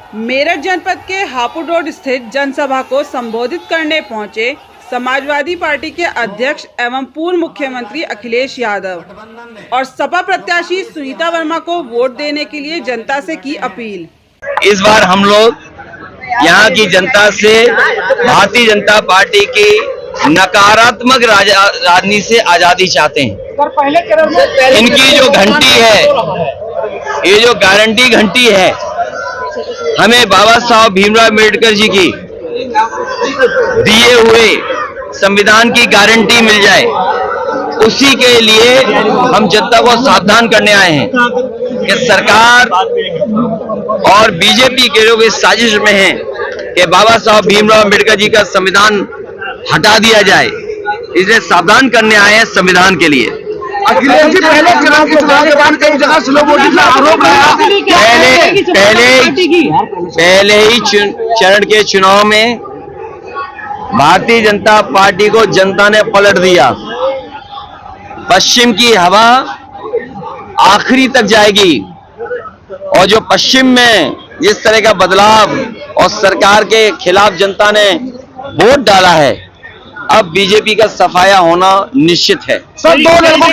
मेरठ जनपद के हापुड़ रोड स्थित जनसभा को संबोधित करने पहुंचे समाजवादी पार्टी के अध्यक्ष एवं पूर्व मुख्यमंत्री अखिलेश यादव और सपा प्रत्याशी सुनीता वर्मा को वोट देने के लिए जनता से की अपील। इस बार हम लोग यहाँ की जनता से भारतीय जनता पार्टी की नकारात्मक राजनीति से आजादी चाहते हैं। इनकी जो घंटी है, ये जो गारंटी घंटी है, हमें बाबा साहब भीमराव अम्बेडकर जी की दिए हुए संविधान की गारंटी मिल जाए, उसी के लिए हम जनता को सावधान करने आए हैं कि सरकार और बीजेपी के लोग इस साजिश में हैं कि बाबा साहब भीमराव अम्बेडकर जी का संविधान हटा दिया जाए। इसलिए सावधान करने आए हैं संविधान के लिए। अखिलेश जी पहले चुनाव के बाद कई जगह स्लो वोटिंग का आरोप लगा। पहले ही चरण के चुनाव में भारतीय जनता पार्टी को जनता ने पलट दिया। पश्चिम की हवा आखिरी तक जाएगी और जो पश्चिम में जिस तरह का बदलाव और सरकार के खिलाफ जनता ने वोट डाला है, अब बीजेपी का सफाया होना निश्चित है। सर, दो लड़कों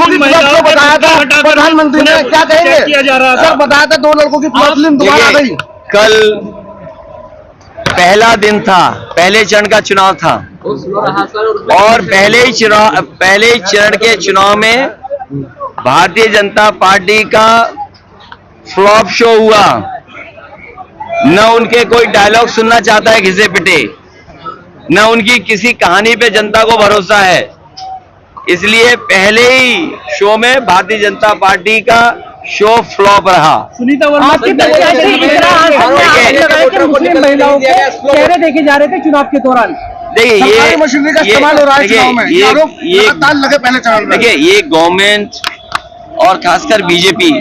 की बताया था प्रधानमंत्री ने, क्या कहेंगे? सर, बताया था 2 लड़कों की फिल्म दोबारा आ गई। कल पहला दिन था, पहले चरण का चुनाव था और पहले चरण के चुनाव में भारतीय जनता पार्टी का फ्लॉप शो हुआ। न उनके कोई डायलॉग सुनना चाहता है घिसे पिटे, न उनकी किसी कहानी पे जनता को भरोसा है। इसलिए पहले ही शो में भारतीय जनता पार्टी का शो फ्लॉप रहा। सुनीता वर्मा मुस्लिम महिलाओं के चेहरे देखे जा रहे थे चुनाव के दौरान। देखिए, ये मशीनरी का इस्तेमाल हो रहा है चुनाव में। ये पहले चरण में। देखिए, ये गवर्नमेंट और खासकर बीजेपी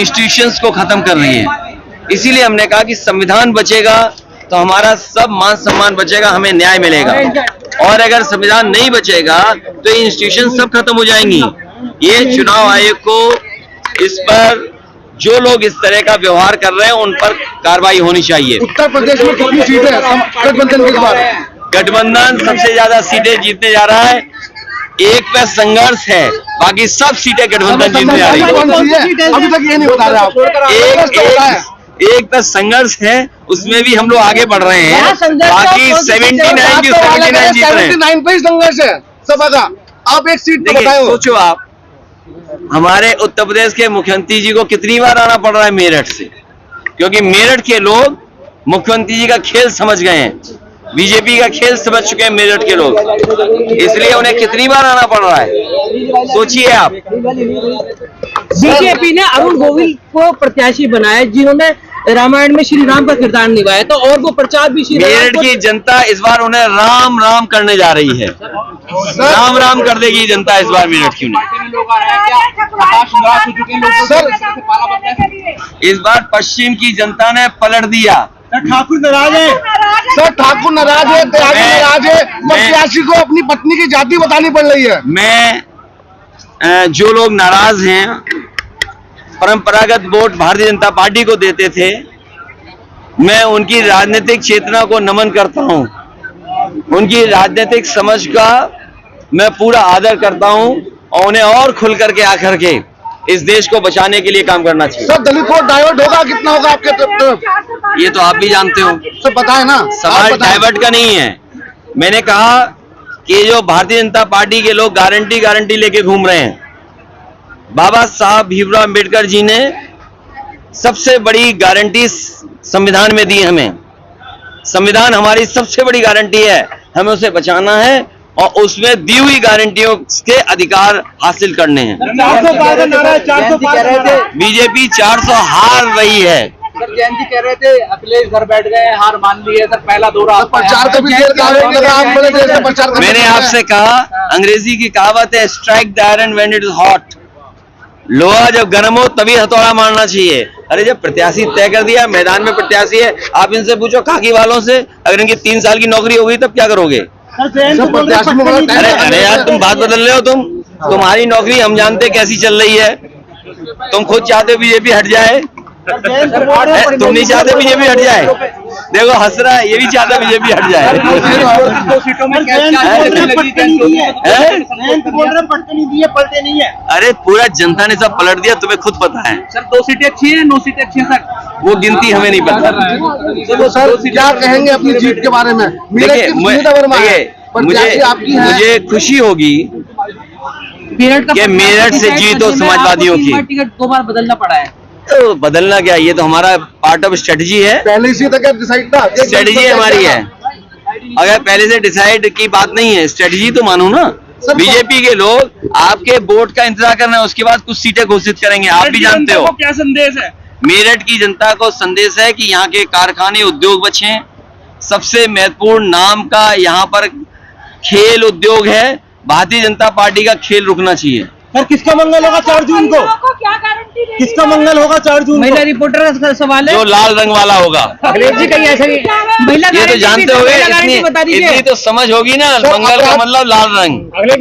इंस्टीट्यूशंस को खत्म कर रही है। इसीलिए हमने कहा कि संविधान बचेगा तो हमारा सब मान सम्मान बचेगा, हमें न्याय मिलेगा। और अगर संविधान नहीं बचेगा तो ये इंस्टीट्यूशन सब खत्म हो जाएंगी। ये चुनाव आयोग को इस पर जो लोग इस तरह का व्यवहार कर रहे हैं उन पर कार्रवाई होनी चाहिए। उत्तर प्रदेश में कितनी सीटें गठबंधन के बाद? गठबंधन सबसे ज्यादा सीटें जीतने जा रहा है। एक पे संघर्ष है, बाकी सब सीटें गठबंधन जीतने जा रही है। अभी तक ये नहीं बता रहे आप। एक पे संघर्ष है, उसमें भी हम लोग आगे बढ़ रहे हैं। बाकी 79 की 79 जीत रहे हैं। 79 पे ही संघर्ष है सभा का। आप एक सीट देखिए, सोचो आप, हमारे उत्तर प्रदेश के मुख्यमंत्री जी को कितनी बार आना पड़ रहा है मेरठ से, क्योंकि मेरठ के लोग मुख्यमंत्री जी का खेल समझ गए हैं, बीजेपी का खेल समझ चुके हैं मेरठ के लोग, इसलिए उन्हें कितनी बार आना पड़ रहा है। सोचिए आप। बीजेपी ने अरुण गोविल को प्रत्याशी बनाया, जिन्होंने रामायण में श्री राम का किरदार निभाया, तो और वो प्रचार भी मेरठ की जनता इस बार उन्हें राम राम करने जा रही है। राम राम कर देगी जनता इस बार मेरठ की उन्हें। इस बार पश्चिम की जनता ने पलट दिया। ठाकुर नाराज है सर, ठाकुर नाराज है, त्यागी नाराज है। प्रत्याशी को अपनी पत्नी की जाति बतानी पड़ रही है। मैं जो लोग नाराज हैं, परंपरागत वोट भारतीय जनता पार्टी को देते थे, मैं उनकी राजनीतिक चेतना को नमन करता हूं। उनकी राजनीतिक समझ का मैं पूरा आदर करता हूं और उन्हें और खुल करके आकर के इस देश को बचाने के लिए काम करना चाहिए। सर, दलित वोट डाइवर्ट होगा, कितना होगा आपके तरफ? ये तो आप भी जानते हो। सर, पता है ना, सवाल डाइवर्ट का नहीं है। मैंने कहा कि जो भारतीय जनता पार्टी के लोग गारंटी लेके घूम रहे हैं, बाबा साहब भीमराव अम्बेडकर जी ने सबसे बड़ी गारंटी संविधान में दी हमें। संविधान हमारी सबसे बड़ी गारंटी है, हमें उसे बचाना है और उसमें दी हुई गारंटियों के अधिकार हासिल करने हैं। बीजेपी 400 हार रही है। सर, जैन जी कह रहे थे अखिलेश घर बैठ गए, हार मान ली है। सर, पहला दौरा प्रचार का भी प्रचार। मैंने आपसे कहा, अंग्रेजी की कहावत है, strike the iron when it is hot. लोहा जब गर्म हो तभी हथौड़ा मारना चाहिए। अरे जब प्रत्याशी तय कर दिया, मैदान में प्रत्याशी है, आप इनसे पूछो खाकी वालों से, अगर इनकी 3 साल की नौकरी हो गई तब क्या करोगे? अरे यार, तुम बात बदल रहे हो। तुम्हारी नौकरी हम जानते कैसी चल रही है। तुम खुद चाहते हो बीजेपी हट जाए, तुम नहीं चाहते बीजेपी हट जाए? देखो हंस रहा है, ये भी चाहता बीजेपी हट जाए। पलटे नहीं है अरे पूरा जनता ने सब पलट दिया, तुम्हें खुद पता है। सर। 2 सीटें अच्छी है, 9 सीटें अच्छी है सर। वो गिनती हमें नहीं पता। तो सर क्या कहेंगे अपनी जीत के बारे में? देखिए मुझे खुशी होगी कि मेरठ से जीत हो समाजवादियों की। टिकट 2 बार बदलना पड़ा है। तो बदलना क्या, ये तो हमारा पार्ट ऑफ स्ट्रेटजी है। पहले से तक डिसाइड था, स्ट्रेटजी हमारी है। अगर पहले से डिसाइड की बात नहीं है, स्ट्रेटजी तो मानो ना। बीजेपी के लोग आपके वोट का इंतजार कर रहे हैं, उसके बाद कुछ सीटें घोषित करेंगे। आप भी जानते हो। क्या संदेश है? मेरठ की जनता को संदेश है कि यहाँ के कारखाने उद्योग बचे। सबसे महत्वपूर्ण नाम का यहाँ पर खेल उद्योग है। भारतीय जनता पार्टी का खेल रुकना चाहिए। सर किसका मंगल होगा 4 जून को? क्या गारंटी देंगे? किसका मंगल होगा 4 जून को? महिला रिपोर्टर का सवाल है। जो लाल रंग वाला होगा। अखिलेश जी कहीं ऐसा नहीं, महिला ये तो जानते हो, बता दीजिए। इतनी तो समझ होगी ना। मंगल का मतलब लाल रंग। अखिलेश जी